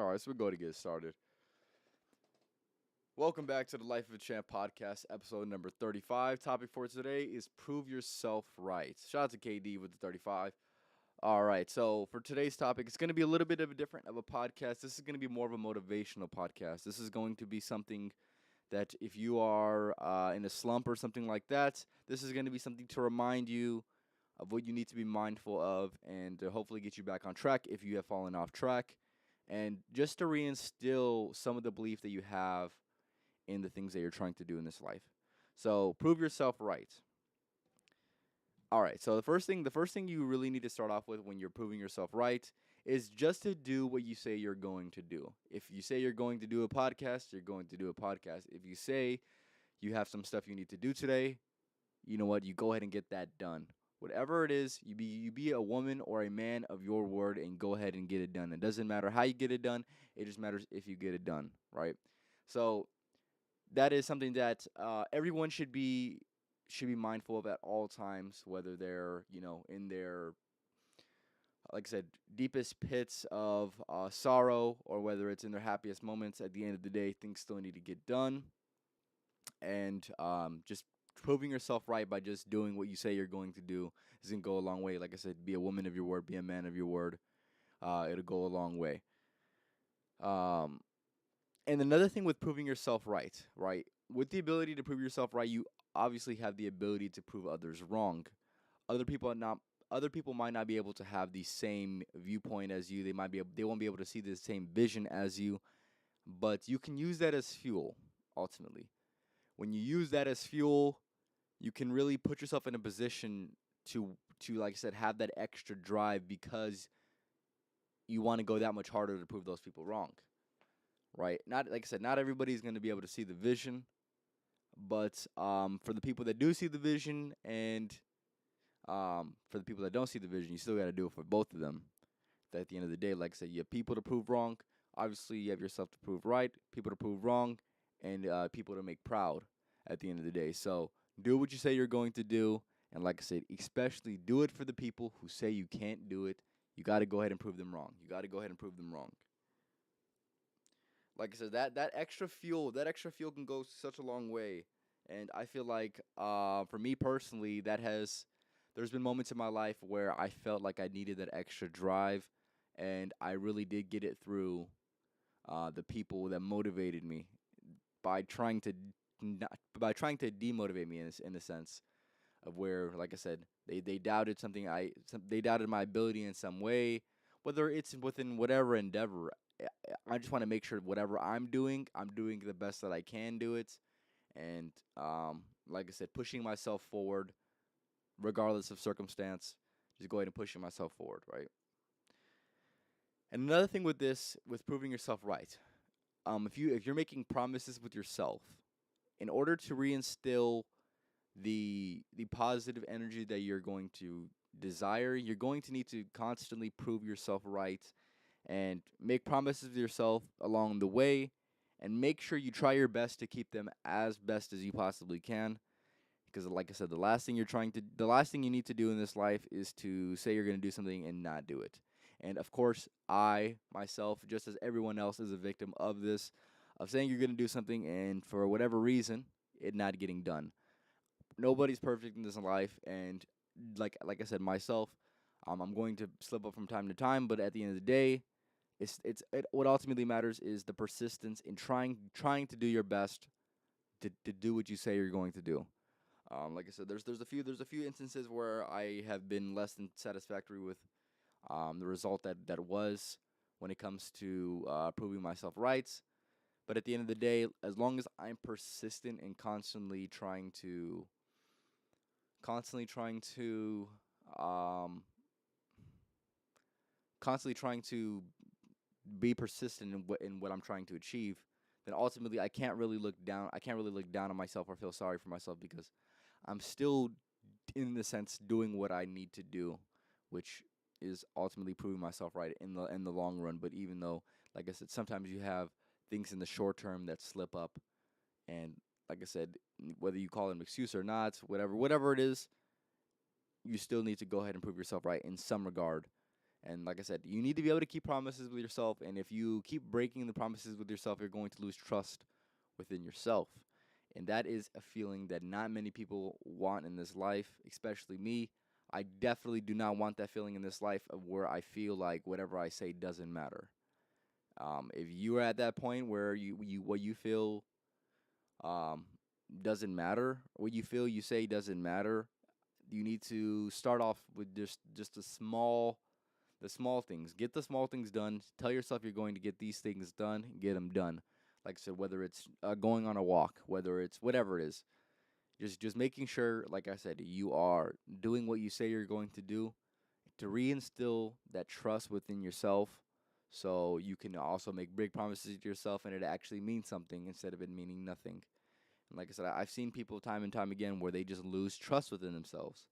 All right, so we're going to get started. Welcome back to the Life of a Champ podcast, episode number 35. Topic for today is prove yourself right. Shout out to KD with the 35. All right, so for today's topic, it's going to be a little bit of a different of a podcast. This is going to be more of a motivational podcast. This is going to be something that if you are in a slump or something like that, this is going to be something to remind you of what you need to be mindful of and to hopefully get you back on track if you have fallen off track and just to reinstill some of the belief that you have in the things that you're trying to do in this life. So prove yourself right. All right. So the first thing you really need to start off with when you're proving yourself right is just to do what you say you're going to do. If you say you're going to do a podcast, you're going to do a podcast. If you say you have some stuff you need to do today, you know what? You go ahead and get that done. Whatever it is, you be a woman or a man of your word and go ahead and get it done. It doesn't matter how you get it done. It just matters if you get it done, right? So that is something that everyone should be mindful of at all times, whether they're in their like I said deepest pits of sorrow or whether it's in their happiest moments. At the end of the day, things still need to get done, and just proving yourself right by just doing what you say you're going to do is gonna go a long way. Like I said, be a woman of your word, be a man of your word. It'll go a long way. Um, and another thing with proving yourself right, right? With the ability to prove yourself right, you obviously have the ability to prove others wrong. Other people are not. Other people might not be able to have the same viewpoint as you. They won't be able to see the same vision as you, but you can use that as fuel ultimately. When you use that as fuel, you can really put yourself in a position to like I said have that extra drive because you want to go that much harder to prove those people wrong, right? Not like I said, not everybody's going to be able to see the vision, but for the people that do see the vision and for the people that don't see the vision, you still got to do it for both of them. That at the end of the day, like I said, you have people to prove wrong. Obviously, you have yourself to prove right, people to prove wrong, and people to make proud at the end of the day. So do what you say you're going to do. And like I said, especially do it for the people who say you can't do it. You got to go ahead and prove them wrong. You got to go ahead and prove them wrong. Like I said, that extra fuel can go such a long way. And I feel like for me personally, there's been moments in my life where I felt like I needed that extra drive, and I really did get it through the people that motivated me by trying to demotivate me in a sense of where, like I said, they doubted they doubted my ability in some way, whether it's within whatever endeavor. I just want to make sure whatever I'm doing the best that I can do it, and like I said, pushing myself forward regardless of circumstance, just go ahead and pushing myself forward, right? And another thing with this, with proving yourself right, if you're making promises with yourself, in order to reinstill the positive energy that you're going to desire, you're going to need to constantly prove yourself right and make promises to yourself along the way and make sure you try your best to keep them as best as you possibly can. Because like I said, the last thing you need to do in this life is to say you're going to do something and not do it. And of course, I myself, just as everyone else, is a victim of this, of saying you're going to do something and for whatever reason, it not getting done. Nobody's perfect in this life, and like I said myself, I'm going to slip up from time to time. But at the end of the day, what ultimately matters is the persistence in trying to do your best to do what you say you're going to do. Like I said, there's a few instances where I have been less than satisfactory with the result that was when it comes to proving myself right. But at the end of the day, as long as I'm persistent and constantly um, trying to be persistent in what I'm trying to achieve, then ultimately I can't really look down. I can't really look down on myself or feel sorry for myself because I'm still, in the sense, doing what I need to do, which is ultimately proving myself right in the long run. But even though, like I said, sometimes you have things in the short term that slip up, and like I said, whether you call it an excuse or not, whatever it is, you still need to go ahead and prove yourself right in some regard. And like I said, you need to be able to keep promises with yourself. And if you keep breaking the promises with yourself, you're going to lose trust within yourself. And that is a feeling that not many people want in this life, especially me. I definitely do not want that feeling in this life of where I feel like whatever I say doesn't matter. If you are at that point where you what you feel um, doesn't matter, what you feel you say doesn't matter, you need to start off with just the small things. Get the small things done. Tell yourself you're going to get these things done. Get them done. Like I said, whether it's going on a walk, whether it's whatever it is, just making sure, like I said, you are doing what you say you're going to do to reinstill that trust within yourself, so you can also make big promises to yourself and it actually means something instead of it meaning nothing. And like I said, I've seen people time and time again where they just lose trust within themselves.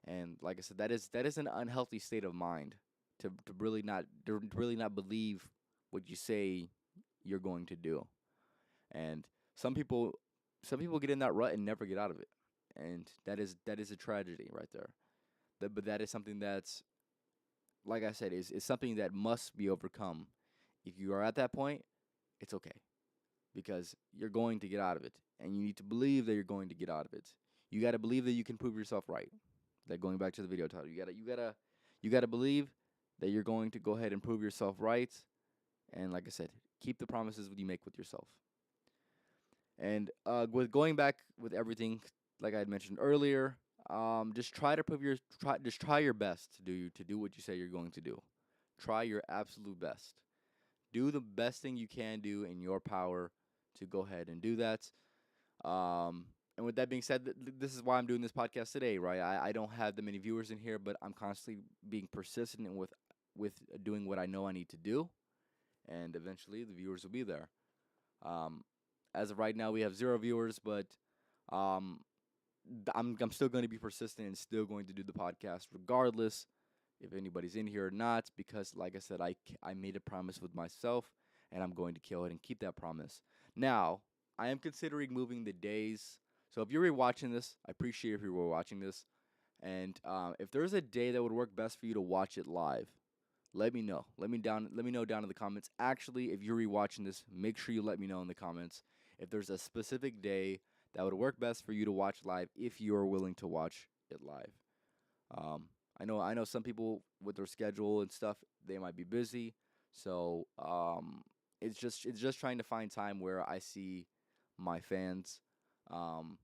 And like I said, that is an unhealthy state of mind to really not believe what you say you're going to do. And some people some people get in that rut and never get out of it. And that is a tragedy right there. But that is something that's, like I said, is something that must be overcome. If you are at that point, it's okay because you're going to get out of it, and you need to believe that you're going to get out of it. You got to believe that you can prove yourself right. That going back to the video title, you gotta believe that you're going to go ahead and prove yourself right. And like I said, keep the promises you make with yourself. And with going back with everything, like I had mentioned earlier, just try to just try your best to do what you say you're going to do. Try your absolute best. Do the best thing you can do in your power to go ahead and do that. And with that being said, this is why I'm doing this podcast today, right? I don't have that many viewers in here, but I'm constantly being persistent and with doing what I know I need to do, and eventually the viewers will be there. Um, as of right now, we have 0 viewers, but um, I'm still going to be persistent and still going to do the podcast regardless if anybody's in here or not, because like I said, I made a promise with myself, and I'm going to kill it and keep that promise. Now, I am considering moving the days. So if you're rewatching this, I appreciate if you're watching this. And if there's a day that would work best for you to watch it live, let me know. Let me know down in the comments. Actually, if you're rewatching this, make sure you let me know in the comments if there's a specific day that would work best for you to watch live if you're willing to watch it live. Um, I know some people with their schedule and stuff, they might be busy. So it's just trying to find time where I see my fans. Um,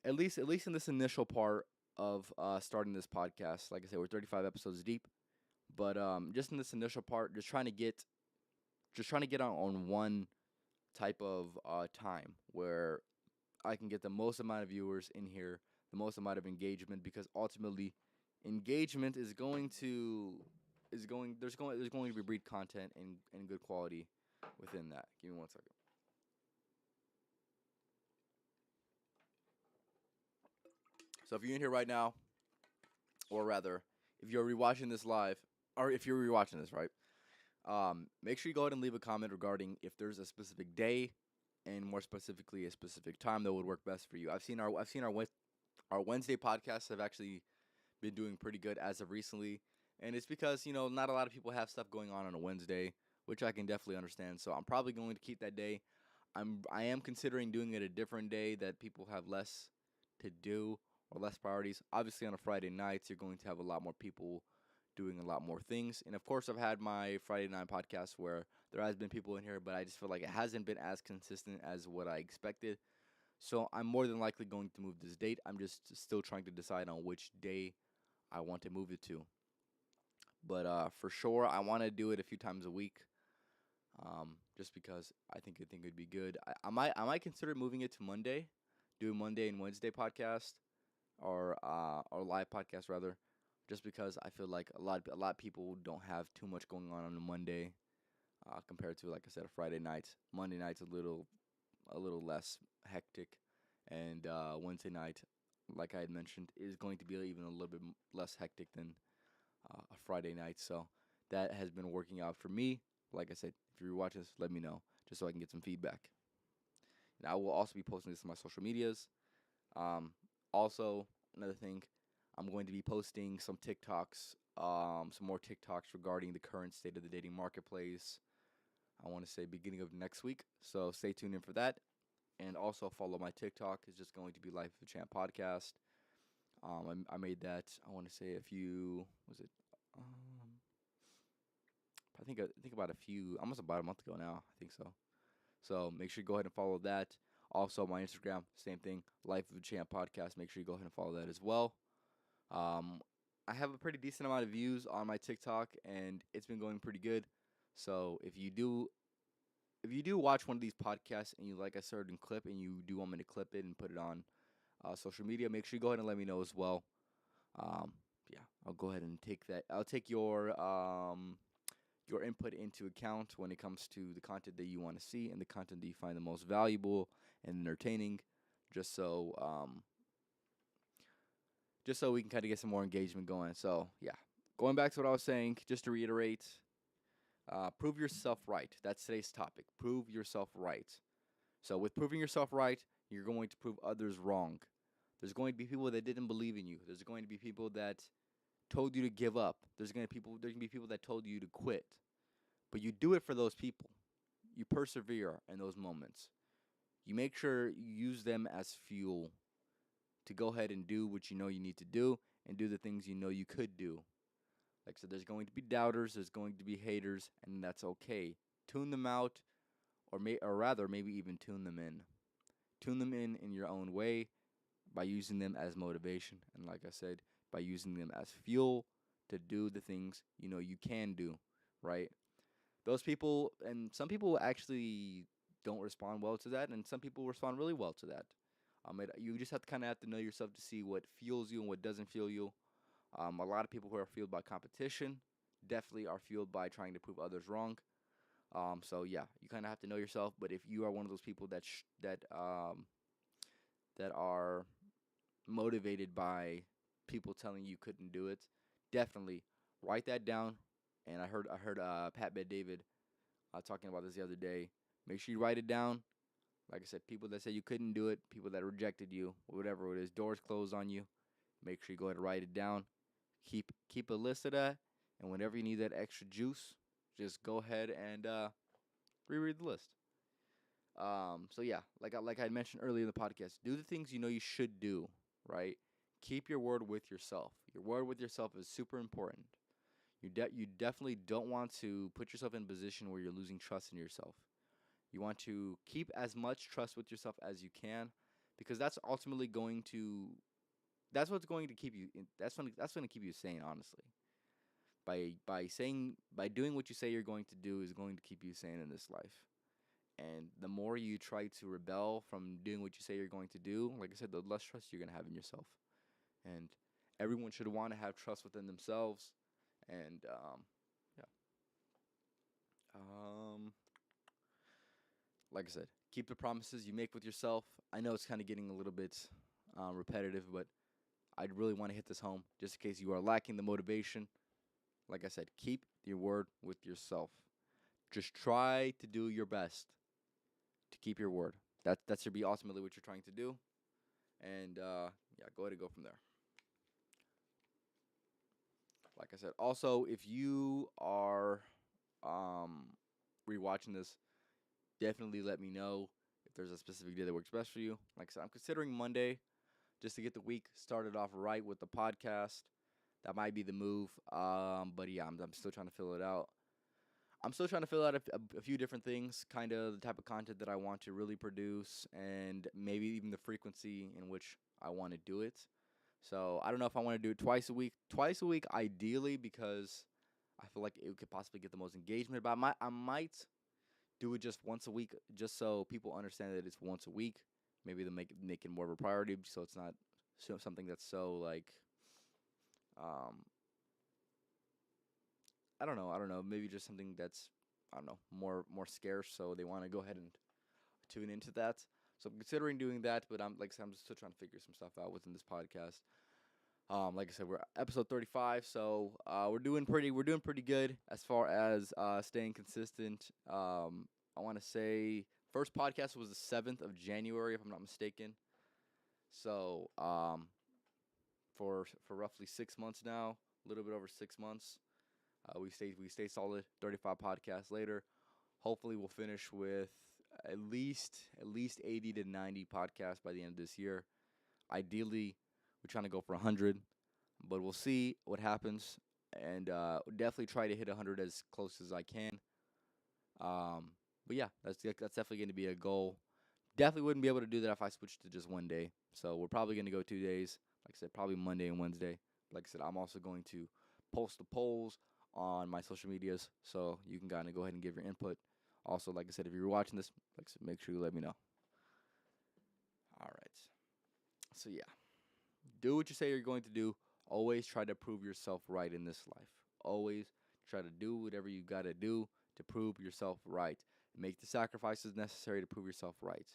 at least in this initial part of starting this podcast. Like I said, we're 35 episodes deep, but just in this initial part, just trying to get on one type of time where I can get the most amount of viewers in here, the most amount of engagement, because ultimately, engagement is going to is going there's going to be breed content and good quality within that. Give me 1 second. So if you're in here right now, or rather, if you're rewatching this live, or if you're rewatching this, right, make sure you go ahead and leave a comment regarding if there's a specific day, and more specifically, a specific time that would work best for you. Our Wednesday podcasts have actually been doing pretty good as of recently, and it's because not a lot of people have stuff going on a Wednesday, which I can definitely understand. So I'm probably going to keep that day. I am considering doing it a different day that people have less to do or less priorities. Obviously, on a Friday nights, you're going to have a lot more people doing a lot more things. And of course, I've had my Friday night podcast where there has been people in here, but I just feel like it hasn't been as consistent as what I expected. So I'm more than likely going to move this date. I'm just still trying to decide on which day I want to move it to. But for sure, I want to do it a few times a week. Just because I think it'd be good. I might consider moving it to Monday, do Monday and Wednesday podcast, or live podcast rather, just because I feel like a lot of people don't have too much going on a Monday, compared to, like I said, a Friday night. Monday night's a little less hectic, and Wednesday night, like I had mentioned, is going to be even a little bit less hectic than a Friday night. So that has been working out for me. Like I said, if you're watching this, let me know just so I can get some feedback. And I will also be posting this on my social medias. Also, another thing, I'm going to be posting some TikToks, some more TikToks regarding the current state of the dating marketplace. I want to say beginning of next week. So stay tuned in for that. And also follow my TikTok. It's just going to be Life of a Champ podcast. I made that. I want to say a few. Was it? Um, I think about a few. Almost about a month ago now. I think so. So make sure you go ahead and follow that. Also my Instagram, same thing. Life of a Champ podcast. Make sure you go ahead and follow that as well. Um, I have a pretty decent amount of views on my TikTok, and it's been going pretty good. So if you do watch one of these podcasts and you like a certain clip and you do want me to clip it and put it on social media, make sure you go ahead and let me know as well. Um, yeah, I'll go ahead and take that. I'll take your input into account when it comes to the content that you want to see and the content that you find the most valuable and entertaining, just so um, just so we can kind of get some more engagement going. So yeah, going back to what I was saying, just to reiterate, prove yourself right. That's today's topic. Prove yourself right. So with proving yourself right, you're going to prove others wrong. There's going to be people that didn't believe in you. There's going to be people that told you to give up. There's going to be people that told you to quit. But you do it for those people. You persevere in those moments. You make sure you use them as fuel to go ahead and do what you know you need to do and do the things you know you could do. Like I said, there's going to be doubters, there's going to be haters, and that's okay. Tune them out, or rather, maybe even tune them in. Tune them in your own way by using them as motivation, and like I said, by using them as fuel to do the things you know you can do, right? Those people, and some people actually don't respond well to that, and some people respond really well to that. You just have to kind of have to know yourself to see what fuels you and what doesn't fuel you. A lot of people who are fueled by competition definitely are fueled by trying to prove others wrong. So yeah, you kind of have to know yourself. But if you are one of those people that are motivated by people telling you couldn't do it, definitely write that down. And I heard Pat Bet David talking about this the other day. Make sure you write it down. Like I said, people that say you couldn't do it, people that rejected you, whatever it is, doors closed on you. Make sure you go ahead and write it down. Keep a list of that, and whenever you need that extra juice, just go ahead and reread the list. So yeah, like I mentioned earlier in the podcast, do the things you know you should do. Right? Keep your word with yourself. Your word with yourself is super important. You definitely don't want to put yourself in a position where you're losing trust in yourself. You want to keep as much trust with yourself as you can, because that's what's going to keep you that's going to keep you sane, honestly. By doing what you say you're going to do is going to keep you sane in this life. And the more you try to rebel from doing what you say you're going to do, like I said, the less trust you're going to have in yourself. And everyone should want to have trust within themselves. And yeah. Um, like I said, keep the promises you make with yourself. I know it's kind of getting a little bit repetitive, but I'd really want to hit this home just in case you are lacking the motivation. Like I said, keep your word with yourself. Just try to do your best to keep your word. That should be ultimately what you're trying to do. And yeah, go ahead and go from there. Like I said, also if you are um, rewatching this, definitely let me know if there's a specific day that works best for you. Like I said, I'm considering Monday just to get the week started off right with the podcast. That might be the move. But yeah, I'm still trying to fill it out. I'm still trying to fill out a few different things, kind of the type of content that I want to really produce, and maybe even the frequency in which I want to do it. So I don't know if I want to do it twice a week. Twice a week, ideally, because I feel like it could possibly get the most engagement. But I might do it just once a week, just so people understand that it's once a week. Maybe they'll make it more of a priority, so it's not something that's so like um, I don't know. Maybe just something that's I don't know more scarce, so they want to go ahead and tune into that. So I'm considering doing that, but I'm still trying to figure some stuff out within this podcast. Like I said, we're episode 35, so we're doing pretty good as far as staying consistent. I want to say first podcast was the 7th of January, if I'm not mistaken. So for roughly 6 months now, a little bit over 6 months. We stay solid. 35 podcasts later. Hopefully, we'll finish with at least 80 to 90 podcasts by the end of this year. Ideally, we're trying to go for 100, but we'll see what happens. And definitely try to hit 100 as close as I can. Um, but yeah, that's definitely going to be a goal. Definitely wouldn't be able to do that if I switched to just one day. So we're probably going to go 2 days. Like I said, probably Monday and Wednesday. Like I said, I'm also going to post the polls on my social medias, so you can kind of go ahead and give your input. Also, like I said, if you're watching this, like I said, make sure you let me know. All right. So yeah, do what you say you're going to do. Always try to prove yourself right in this life. Always try to do whatever you got to do to prove yourself right. Make the sacrifices necessary to prove yourself right.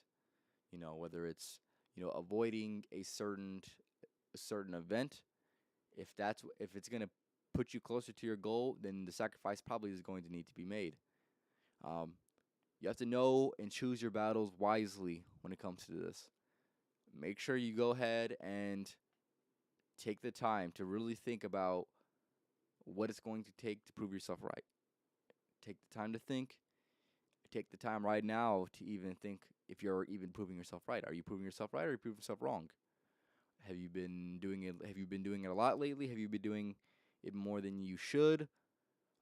Whether it's avoiding a certain event. If it's gonna put you closer to your goal, then the sacrifice probably is going to need to be made. Um, you have to know and choose your battles wisely when it comes to this. Make sure you go ahead and take the time to really think about what it's going to take to prove yourself right. Take the time to think. Take the time right now to even think if you're even proving yourself right. Are you proving yourself right, or are you proving yourself wrong? Have you been doing it? Have you been doing it a lot lately? Have you been doing it more than you should?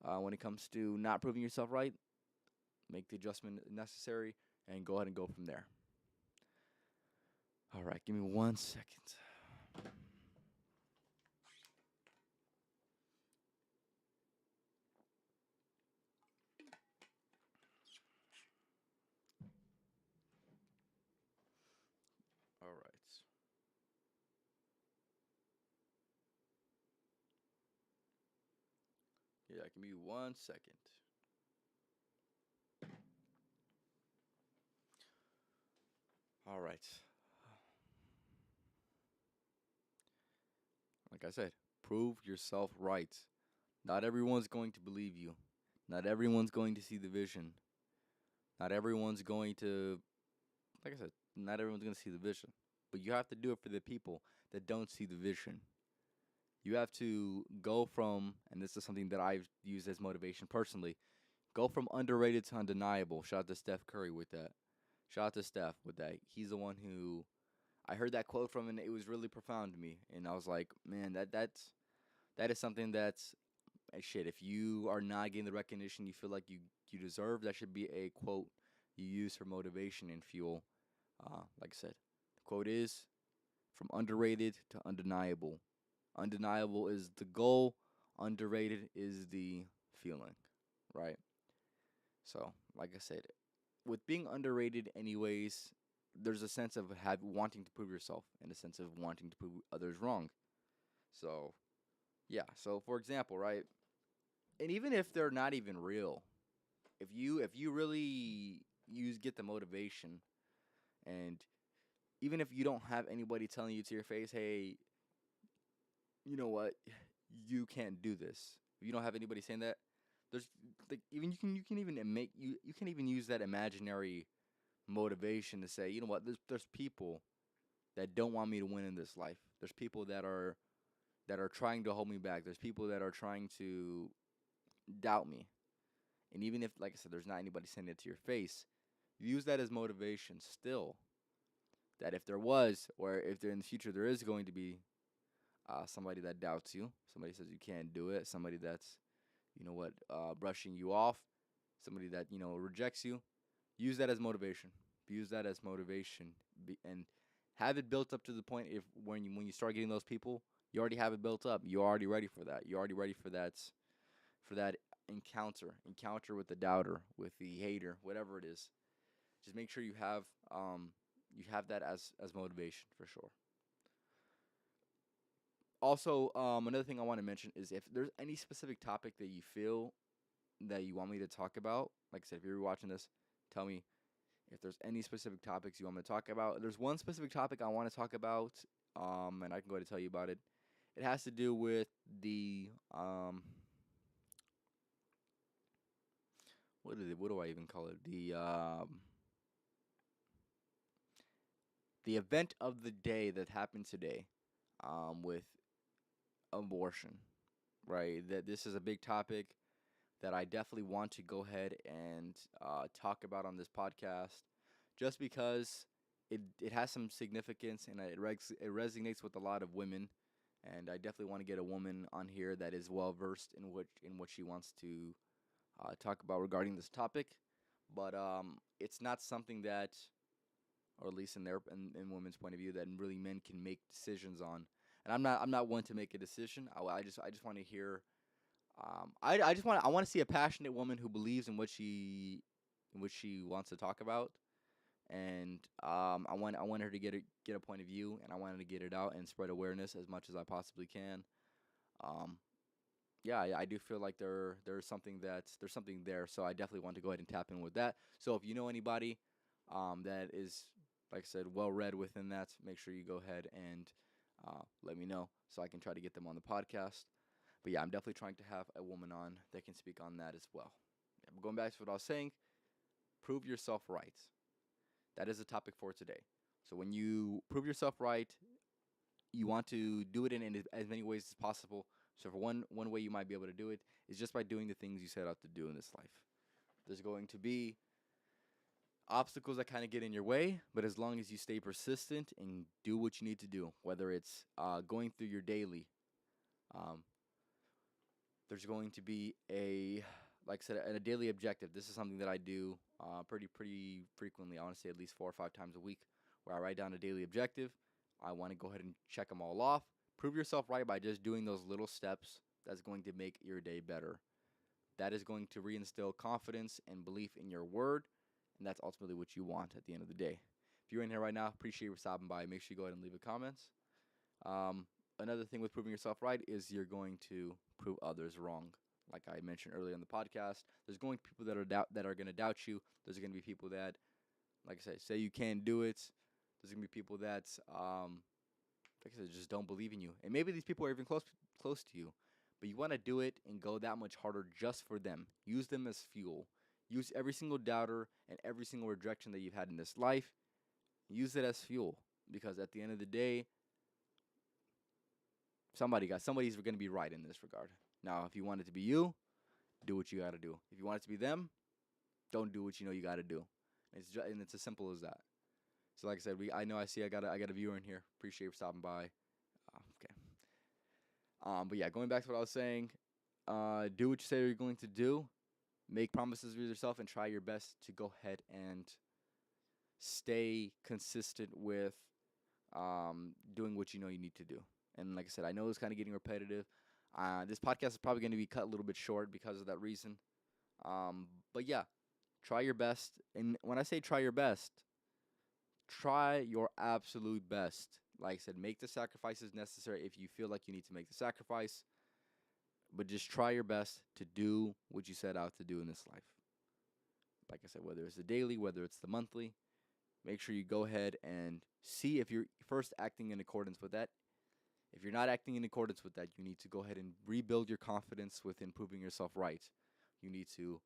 When it comes to not proving yourself right, make the adjustment necessary and go ahead and go from there. All right, give me 1 second. All right. Yeah, give me 1 second. All right. Like I said, prove yourself right. Not everyone's going to believe you. Not everyone's going to see the vision. Not everyone's going to, like I said, not everyone's going to see the vision. But you have to do it for the people that don't see the vision. You have to go from, and this is something that I've used as motivation personally, go from underrated to undeniable. Shout out to Steph Curry with that. Shout out to Steph with that. He's the one who I heard that quote from, and it was really profound to me. And I was like, man, that is something that's shit. If you are not getting the recognition you feel like you deserve, that should be a quote you use for motivation and fuel. Like I said, the quote is from underrated to undeniable. Undeniable is the goal. Underrated is the feeling, right? So, like I said, with being underrated, anyways, there's a sense of wanting to prove yourself and a sense of wanting to prove others wrong. So, yeah. So, for example, right, and even if they're not even real, if you really use get the motivation, and even if you don't have anybody telling you to your face, hey, you know what, you can't do this. If you don't have anybody saying that, there's like even you can even make you can even use that imaginary motivation to say, you know what, there's people that don't want me to win in this life. There's people that are trying to hold me back. There's people that are trying to doubt me. And even if, like I said, there's not anybody saying it to your face, use that as motivation still. That if there was, or if there in the future there is going to be somebody that doubts you, somebody says you can't do it, somebody that's, brushing you off, somebody that, rejects you, use that as motivation. Use that as motivation, and have it built up to the point if when you start getting those people, you already have it built up. You're already ready for that. You're already ready for that encounter with the doubter, with the hater, whatever it is. Just make sure you have that as motivation for sure. Also, another thing I want to mention is if there's any specific topic that you feel that you want me to talk about, like I said, if you're watching this, tell me if there's any specific topics you want me to talk about. There's one specific topic I want to talk about, and I can go ahead and tell you about it. It has to do with the what do I even call it? The event of the day that happened today, with abortion, right? That this is a big topic that I definitely want to go ahead and talk about on this podcast, just because it has some significance and it resonates with a lot of women, and I definitely want to get a woman on here that is well versed in what she wants to talk about regarding this topic. But it's not something that, or at least in women's point of view, that really men can make decisions on. And I'm not one to make a decision. I just want to hear. I want to see a passionate woman who believes in what she wants to talk about, and I want her to get a point of view, and I want her to get it out and spread awareness as much as I possibly can. Um, yeah, I do feel like there's something there, so I definitely want to go ahead and tap in with that. So if you know anybody that is, like I said, well read within that, make sure you go ahead and let me know so I can try to get them on the podcast. But yeah, I'm definitely trying to have a woman on that can speak on that as well. Yeah, but going back to what I was saying, prove yourself right. That is the topic for today. So when you prove yourself right, you want to do it in as many ways as possible. So for one way you might be able to do it is just by doing the things you set out to do in this life. There's going to be obstacles that kind of get in your way, but as long as you stay persistent and do what you need to do, whether it's going through your daily, um, there's going to be like I said, a daily objective. This is something that I do pretty frequently. I want to say at least 4 or 5 times a week, where I write down a daily objective. I want to go ahead and check them all off. Prove yourself right by just doing those little steps. That's going to make your day better. That is going to reinstill confidence and belief in your word, and that's ultimately what you want at the end of the day. If you're in here right now, appreciate you stopping by. Make sure you go ahead and leave a comments. Another thing with proving yourself right is you're going to prove others wrong. Like I mentioned earlier in the podcast, there's going to be people that are going to doubt you. There's going to be people that, like I say you can't do it. There's going to be people that, like I said, just don't believe in you. And maybe these people are even close to you, but you want to do it and go that much harder just for them. Use them as fuel. Use every single doubter and every single rejection that you've had in this life. Use it as fuel, because at the end of the day, somebody's going to be right in this regard. Now, if you want it to be you, do what you got to do. If you want it to be them, don't do what you know you got to do. And it's as simple as that. So, like I said, I got a viewer in here. Appreciate you for stopping by. Okay. But yeah, going back to what I was saying, do what you say you're going to do. Make promises with yourself and try your best to go ahead and stay consistent with doing what you know you need to do. And like I said, I know it's kind of getting repetitive. This podcast is probably going to be cut a little bit short because of that reason. But yeah, try your best. And when I say try your best, try your absolute best. Like I said, make the sacrifices necessary if you feel like you need to make the sacrifice. But just try your best to do what you set out to do in this life. Like I said, whether it's the daily, whether it's the monthly, make sure you go ahead and see if you're first acting in accordance with that. If you're not acting in accordance with that, you need to go ahead and rebuild your confidence with improving yourself right. You need to,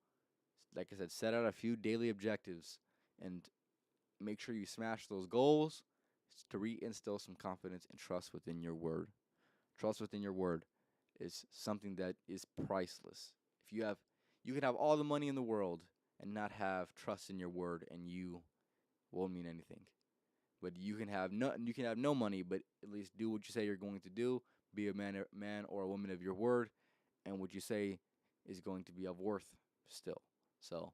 like I said, set out a few daily objectives and make sure you smash those goals to reinstill some confidence and trust within your word. Trust within your word is something that is priceless. You can have all the money in the world and not have trust in your word, and you won't mean anything. But you can have no money, but at least do what you say you're going to do. Be a man or a woman of your word, and what you say is going to be of worth still. So,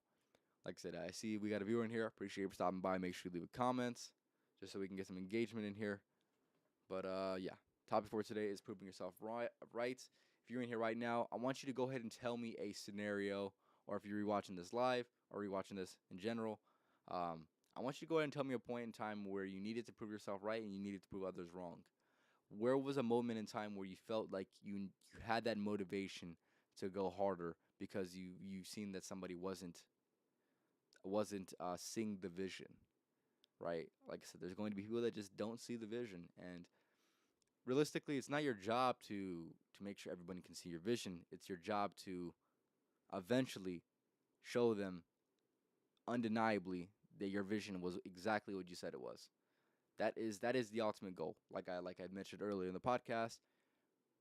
like I said, I see we got a viewer in here. Appreciate you for stopping by. Make sure you leave a comments just so we can get some engagement in here. But yeah, topic for today is proving yourself right. If you're in here right now, I want you to go ahead and tell me a scenario, or if you're rewatching this live or rewatching this in general. I want you to go ahead and tell me a point in time where you needed to prove yourself right and you needed to prove others wrong. Where was a moment in time where you felt like you had that motivation to go harder because you've seen that somebody wasn't seeing the vision, right? Like I said, there's going to be people that just don't see the vision, and realistically, it's not your job to make sure everybody can see your vision. It's your job to eventually show them undeniably that your vision was exactly what you said it was. That is the ultimate goal. Like I mentioned earlier in the podcast,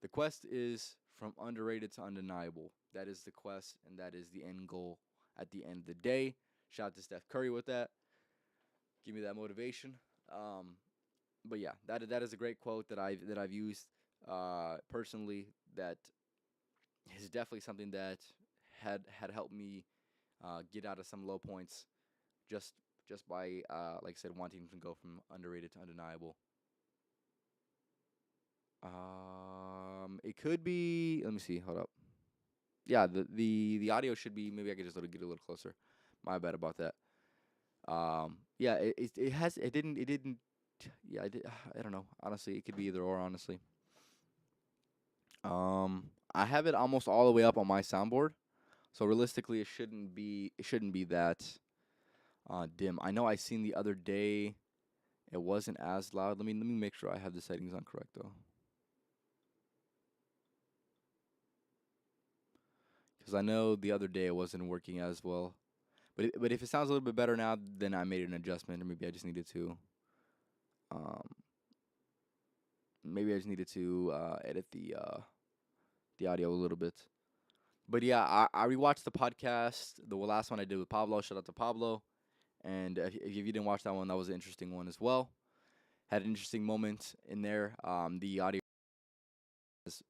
The quest is from underrated to undeniable. That is the quest, and that is the end goal at the end of the day. Shout out to Steph Curry with that. Give me that motivation. Um, but yeah, that is a great quote that I've used personally. That is definitely something that had helped me get out of some low points just just by like I said, wanting to go from underrated to undeniable. It could be. Let me see. Hold up. Yeah, the audio should be. Maybe I could just get a little closer. My bad about that. Yeah, it has. It didn't. Yeah, I did. I don't know. Honestly, it could be either or. Honestly, I have it almost all the way up on my soundboard. So realistically, it shouldn't be that dim. I know I seen the other day it wasn't as loud. Let me make sure I have the settings on correct though, because I know the other day it wasn't working as well. But if it sounds a little bit better now, then I made an adjustment, or um maybe I just needed to edit the audio a little bit. But yeah, I rewatched the podcast, the last one I did with Pablo. Shout out to Pablo. And if you didn't watch that one, that was an interesting one as well. Had an interesting moment in there. Was-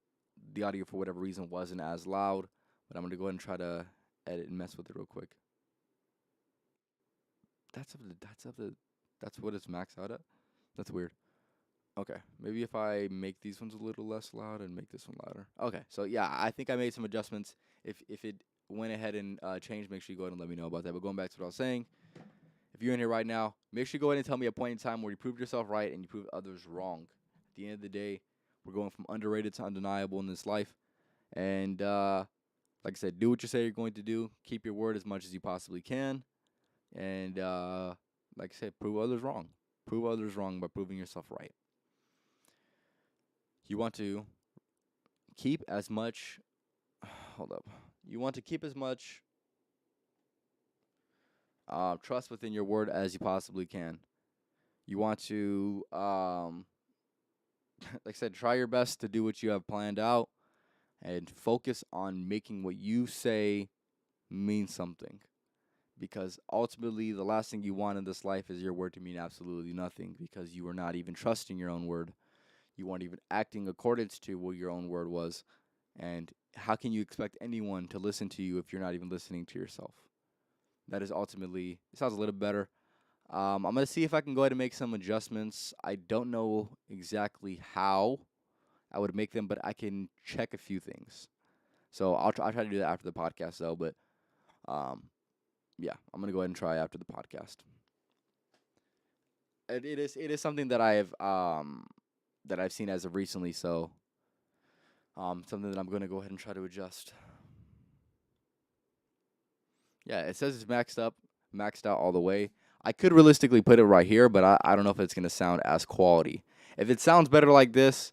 the audio for whatever reason wasn't as loud, but I'm gonna go ahead and try to edit and mess with it real quick. That's what it's maxed out at. That's weird. Okay, maybe if I make these ones a little less loud and make this one louder. Okay, so yeah, I think I made some adjustments. If it went ahead and changed, make sure you go ahead and let me know about that. But going back to what I was saying, if you're in here right now, make sure you go ahead and tell me a point in time where you proved yourself right and you proved others wrong. At the end of the day, we're going from underrated to undeniable in this life. And like I said, do what you say you're going to do. Keep your word as much as you possibly can. And like I said, prove others wrong. Prove others wrong by proving yourself right. You want to keep as much. Hold up. You want to keep as much trust within your word as you possibly can. You want to, like I said, try your best to do what you have planned out and focus on making what you say mean something. Because ultimately, the last thing you want in this life is your word to mean absolutely nothing because you are not even trusting your own word. You weren't even acting accordance to what your own word was. And how can you expect anyone to listen to you if you're not even listening to yourself? That is ultimately, it sounds a little better. I'm going to see if I can go ahead and make some adjustments. I don't know exactly how I would make them, but I can check a few things. So I'll try to do that after the podcast, though. But um, yeah, I'm gonna go ahead and try after the podcast. It is something that I've seen as of recently. So something that I'm gonna go ahead and try to adjust. Yeah, it says it's maxed out all the way. I could realistically put it right here, but I don't know if it's gonna sound as quality. If it sounds better like this,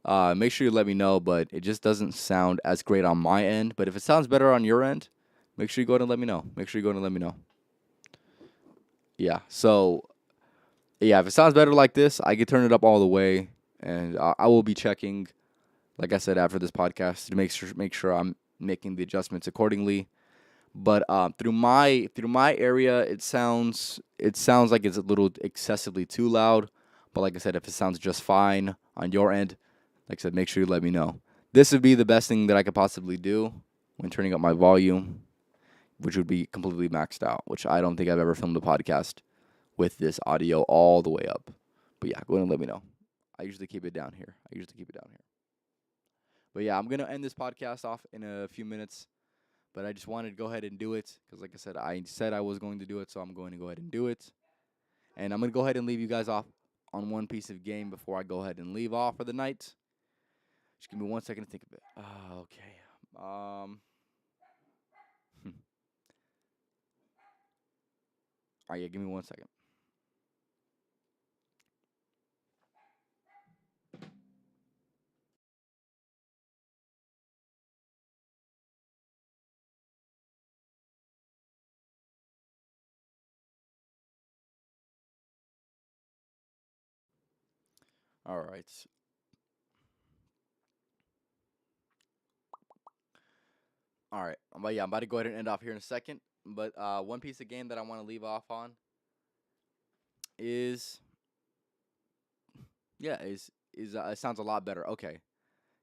make sure you let me know. But it just doesn't sound as great on my end. But if it sounds better on your end, make sure you go ahead and let me know. Make sure you go ahead and let me know. Yeah. So yeah, if it sounds better like this, I can turn it up all the way, and I will be checking, like I said, after this podcast to make sure I'm making the adjustments accordingly. But through my area, it sounds like it's a little excessively too loud. But like I said, if it sounds just fine on your end, like I said, make sure you let me know. This would be the best thing that I could possibly do when turning up my volume, which would be completely maxed out, which I don't think I've ever filmed a podcast with this audio all the way up. But yeah, go ahead and let me know. I usually keep it down here. I usually keep it down here. But yeah, I'm gonna end this podcast off in a few minutes. But I just wanted to go ahead and do it because, like I said I was going to do it, so I'm going to go ahead and do it. And I'm gonna go ahead and leave you guys off on one piece of game before I go ahead and leave off for the night. Just give me 1 second to think of it. Okay. Um. All right. Yeah. Give me 1 second. All right. All right, but yeah, I'm about to go ahead and end off here in a second. But one piece of game that I want to leave off on is it sounds a lot better. Okay,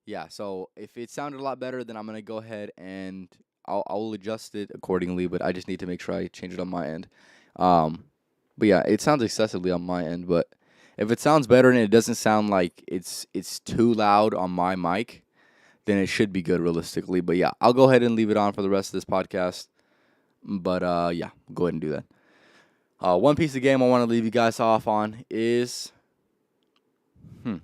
yeah. So if it sounded a lot better, then I'm gonna go ahead and I'll adjust it accordingly. But I just need to make sure I change it on my end. Um, but yeah, it sounds excessively on my end. But if it sounds better and it doesn't sound like it's too loud on my mic, then it should be good realistically. But yeah, I'll go ahead and leave it on for the rest of this podcast. But yeah, go ahead and do that. One piece of game I want to leave you guys off on is hmm,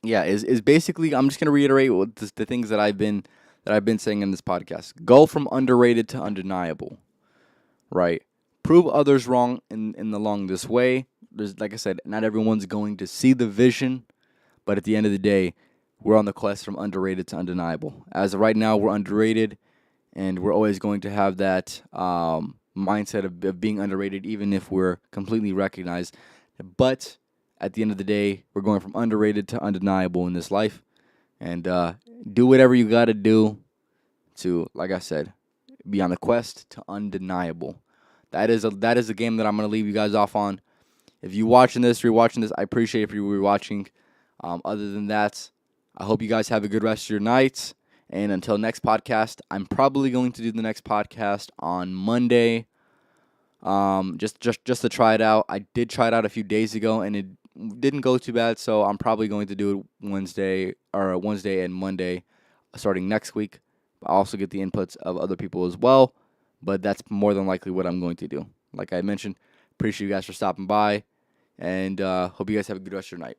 yeah, is basically I'm just gonna reiterate what the things that I've been saying in this podcast. Go from underrated to undeniable, right? Prove others wrong in along this way. There's like I said, not everyone's going to see the vision, but at the end of the day, we're on the quest from underrated to undeniable. As of right now, we're underrated, and we're always going to have that mindset of being underrated, even if we're completely recognized. But at the end of the day, we're going from underrated to undeniable in this life, and do whatever you got to do to, like I said, be on the quest to undeniable. That is a game that I'm gonna leave you guys off on. If you watching this, rewatching this, I appreciate if you're rewatching. Other than that, I hope you guys have a good rest of your night. And until next podcast, I'm probably going to do the next podcast on Monday. Just to try it out. I did try it out a few days ago, and it didn't go too bad. So I'm probably going to do it Wednesday and Monday, starting next week. I also get the inputs of other people as well, but that's more than likely what I'm going to do. Like I mentioned, appreciate you guys for stopping by, and hope you guys have a good rest of your night.